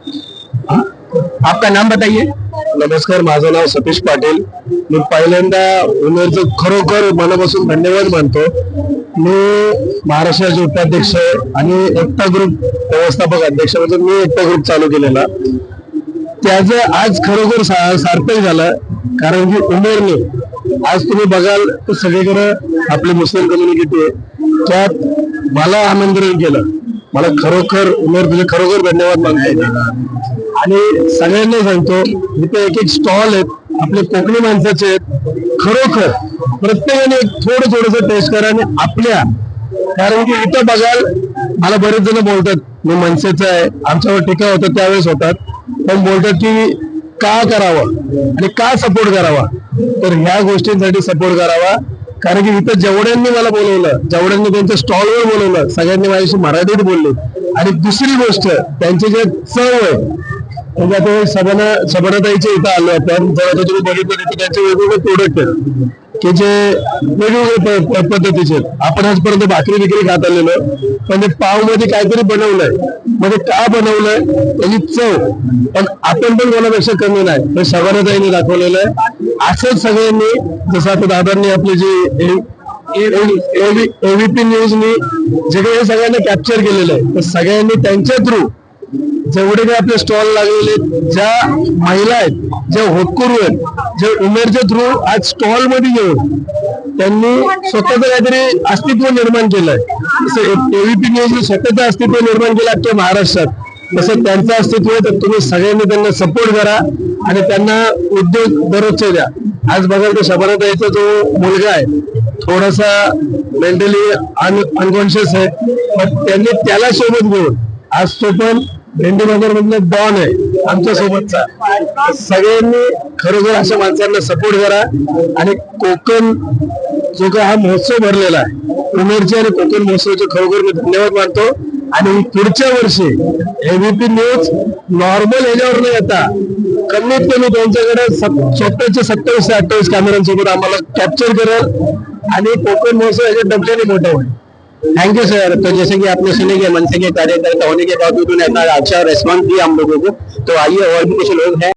आपका नाम बताइए. नमस्कार, माझं नाव सतीश पाटील. मी पहिल्यांदा उमेरचं खरोखर मनापासून धन्यवाद मानतो. मी महाराष्ट्राचे उपाध्यक्ष आणि एकता ग्रुप व्यवस्थापक अध्यक्ष म्हणून मी एकता ग्रुप चालू केलेला. त्याचं आज खरोखर सार्थक झालं. कारण की उमेरने आज तुम्ही बघाल तर सगळीकडे आपली मुस्लिम कम्युनिटी आहे, त्यात मला आमंत्रण केलं. मला खरोखर उमेर तुझे खरोखर धन्यवाद मानतो. आणि सगळ्यांना सांगतो, इथे एक स्टॉल आहेत आपले कोकणी माणसाचे आहेत. खरोखर प्रत्येकाने थोडस टेस्ट करा आणि आपल्या, कारण की इथं बघाल मला बरेच जण बोलतात मी मनसेचं आहे, आमच्यावर टीका होतात त्यावेळेस होतात, पण बोलतात की का करावं आणि का सपोर्ट करावा. तर ह्या गोष्टींसाठी सपोर्ट करावा. कारण की इथं जेवढ्यांनी मला बोलवलं, जेवढ्यांनी त्यांच्या स्टॉलवर बोलवलं, सगळ्यांनी माझ्याशी मराठीत बोलले. आणि दुसरी गोष्ट, त्यांचे जे चव आहे, म्हणजे आता सबनाताईचे इथं आलो आपण, जर आता तुम्ही बघितलं तिथे त्यांचे वेगवेगळे प्रोडक्ट आहेत की जे वेगवेगळे पद्धतीचे. आपण आजपर्यंत भाकरी बिकरी खात आलेलो, पण ते पाव मध्ये काहीतरी बनवलंय. म्हणजे का बनवलंय त्याची चव, पण आपण पण कोणापेक्षा कमी नाही, हे सबनाताईने दाखवलेलं आहे. असंच सगळ्यांनी, जसं आता दादांनी आपली जी एव्हीपी न्यूजनी जे काही सगळ्यांना कॅप्चर केलेलं आहे, तर सगळ्यांनी त्यांच्या थ्रू जेवढे काही आपले स्टॉल लागलेले, ज्या महिला आहेत, ज्या होतकरू आहेत, जे उमेरच्या थ्रू आज स्टॉल मध्ये येऊन त्यांनी स्वतःच काहीतरी अस्तित्व निर्माण केलंय. जसं एव्हीपी न्यूजने स्वतःचं अस्तित्व निर्माण केलं अख्ख्या महाराष्ट्रात, तसं त्यांचं अस्तित्व आहे. तर तुम्ही सगळ्यांनी त्यांना सपोर्ट करा आणि त्यांना उद्योग दररोजचे द्या. आज बघाल तर शबनाताईचा जो मुलगा आहे थोडासा मेंटली अनकॉन्शियस आहे, पण त्यांनी त्याला सोबत घेऊन आज तो पण भेंडी बाजार मधलं डॉन आहे आमच्या सोबतचा. सगळ्यांनी खरोखर अशा माणसांना सपोर्ट करा. आणि कोकण जो काय हा महोत्सव भरलेला आहे, उमेरची आणि कोकण महोत्सवाचे खरोखर मी धन्यवाद मानतो. आणि पुढच्या वर्षी एव्हीपी न्यूज नॉर्मल ह्याच्यावर न येता कमीत कमी त्यांच्याकडे स्वतःचे 27 ते 28 कॅमेऱ्यांसोबत आम्हाला कॅप्चर करेल आणि कोकण महोत्सव याच्या डबक्याने मोठा होईल. Thank you sir. तो जैसे कि आपने सुने कि मनसे के कार्यकर्ता होने के बावजूद उन्होंने इतना अच्छा रेस्पॉन्स दिया हम लोगों को, तो आइए और भी कुछ लोग हैं.